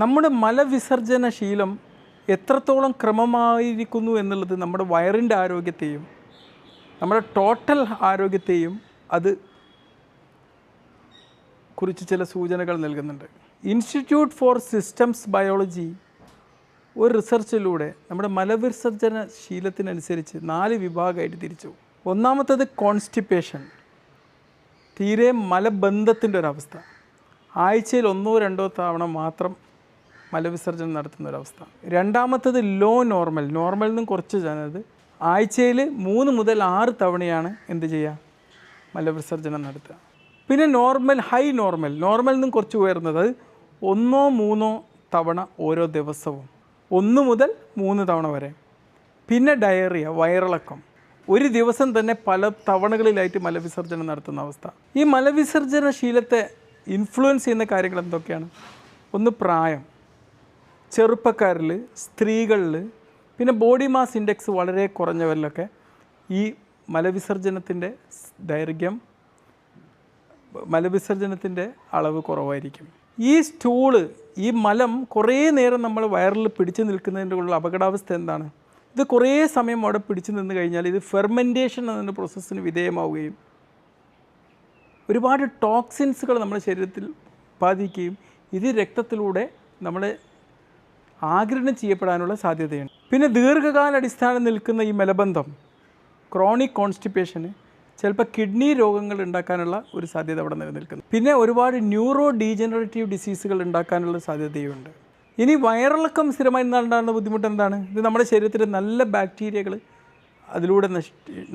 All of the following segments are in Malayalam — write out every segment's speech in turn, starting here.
നമ്മുടെ മലവിസർജന ശീലം എത്രത്തോളം ക്രമമായിരിക്കുന്നു എന്നുള്ളത് നമ്മുടെ വയറിൻ്റെ ആരോഗ്യത്തെയും നമ്മുടെ ടോട്ടൽ ആരോഗ്യത്തെയും അത് കുറിച്ച് ചില സൂചനകൾ നൽകുന്നുണ്ട്. ഇൻസ്റ്റിറ്റ്യൂട്ട് ഫോർ സിസ്റ്റംസ് ബയോളജി ഒരു റിസർച്ചിലൂടെ നമ്മുടെ മലവിസർജന ശീലത്തിനനുസരിച്ച് 4 വിഭാഗമായിട്ട് തിരിച്ചു. ഒന്നാമത്തേത് കോൺസ്റ്റിപ്പേഷൻ, തീരെ മലബന്ധത്തിൻ്റെ ഒരവസ്ഥ. ആഴ്ചയിൽ 1-2 തവണ മാത്രം മലവിസർജനം നടത്തുന്ന ഒരവസ്ഥ. രണ്ടാമത്തേത് ലോ നോർമൽ, നോർമലിൽ നിന്നും കുറച്ച് ചെയ്യുന്നത് ആഴ്ചയിൽ 3 മുതൽ 6 തവണയാണ് എന്ത് ചെയ്യുക, മലവിസർജനം നടത്തുക. പിന്നെ നോർമൽ, ഹൈ നോർമൽ, നോർമലിൽ നിന്നും കുറച്ച് ഉയർന്നത് 1-3 തവണ ഓരോ ദിവസവും, 1 മുതൽ 3 തവണ വരെ. പിന്നെ ഡയറിയ, വയറിളക്കം, ഒരു ദിവസം തന്നെ പല തവണകളിലായിട്ട് മലവിസർജനം നടത്തുന്ന അവസ്ഥ. ഈ മലവിസർജന ശീലത്തെ ഇൻഫ്ലുവൻസ് ചെയ്യുന്ന കാര്യങ്ങൾ എന്തൊക്കെയാണ്? ഒന്ന് പ്രായം, ചെറുപ്പക്കാരിൽ, സ്ത്രീകളിൽ, പിന്നെ ബോഡി മാസ് ഇൻഡെക്സ് വളരെ കുറഞ്ഞവരിലൊക്കെ ഈ മലവിസർജനത്തിൻ്റെ ദൈർഘ്യം, മലവിസർജനത്തിൻ്റെ അളവ് കുറവായിരിക്കും. ഈ സ്റ്റൂള്, ഈ മലം കുറേ നേരം നമ്മൾ വയറിൽ പിടിച്ചു നിൽക്കുന്നതിൻ്റെ ഉള്ള അപകടാവസ്ഥ എന്താണ്? ഇത് കുറേ സമയം അവിടെ പിടിച്ചു നിന്ന് കഴിഞ്ഞാൽ ഇത് ഫെർമെൻറ്റേഷൻ എന്ന പ്രോസസ്സിന് വിധേയമാവുകയും ഒരുപാട് ടോക്സിൻസുകൾ നമ്മുടെ ശരീരത്തിൽ ഉത്പാദിക്കുകയും ഇത് രക്തത്തിലൂടെ നമ്മളെ ആഗിരണം ചെയ്യപ്പെടാനുള്ള സാധ്യതയുണ്ട്. പിന്നെ ദീർഘകാല അടിസ്ഥാനം നിൽക്കുന്ന ഈ മലബന്ധം, ക്രോണിക് കോൺസ്റ്റിപ്പേഷന് ചിലപ്പോൾ കിഡ്നി രോഗങ്ങൾ ഉണ്ടാക്കാനുള്ള ഒരു സാധ്യത അവിടെ നിലനിൽക്കുന്നു. പിന്നെ ഒരുപാട് ന്യൂറോ ഡീജനറേറ്റീവ് ഡിസീസുകൾ ഉണ്ടാക്കാനുള്ള സാധ്യതയുണ്ട്. ഇനി വയറിളക്കം സ്ഥിരമായി ഉണ്ടാകുന്ന ബുദ്ധിമുട്ട് എന്താണ്? ഇത് നമ്മുടെ ശരീരത്തിലെ നല്ല ബാക്ടീരിയകൾ അതിലൂടെ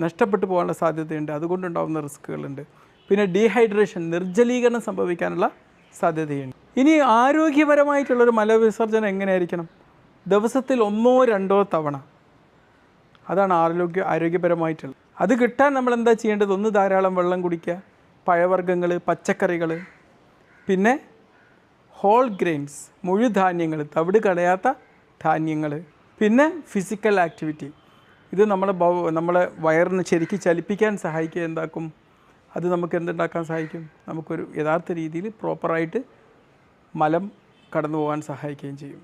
നഷ്ടപ്പെട്ടു പോകാനുള്ള സാധ്യതയുണ്ട്, അതുകൊണ്ടുണ്ടാകുന്ന റിസ്ക്കുകളുണ്ട്. പിന്നെ ഡീഹൈഡ്രേഷൻ, നിർജ്ജലീകരണം സംഭവിക്കാനുള്ള സാധ്യതയുണ്ട്. ഇനി ആരോഗ്യപരമായിട്ടുള്ളൊരു മലവിസർജനം എങ്ങനെയായിരിക്കണം? ദിവസത്തിൽ 1-2 തവണ, അതാണ് ആരോഗ്യപരമായിട്ടുള്ളത്. അത് കിട്ടാൻ നമ്മൾ എന്താ ചെയ്യേണ്ടത്? ഒന്ന്, ധാരാളം വെള്ളം കുടിക്കുക, പഴവർഗ്ഗങ്ങൾ, പച്ചക്കറികൾ, പിന്നെ ഹോൾ ഗ്രെയിൻസ്, മുഴുധാന്യങ്ങൾ, തവിട് കളയാത്ത ധാന്യങ്ങൾ, പിന്നെ ഫിസിക്കൽ ആക്ടിവിറ്റി. ഇത് നമ്മളെ വയറിന് ശരിക്കും ചലിപ്പിക്കാൻ സഹായിക്കുക. എന്താക്കും? അത് നമുക്ക് എന്തുണ്ടാക്കാൻ സഹായിക്കും? നമുക്കൊരു യഥാർത്ഥ രീതിയിൽ പ്രോപ്പറായിട്ട് മലം കടന്നു പോകാൻ സഹായിക്കുകയും ചെയ്യും.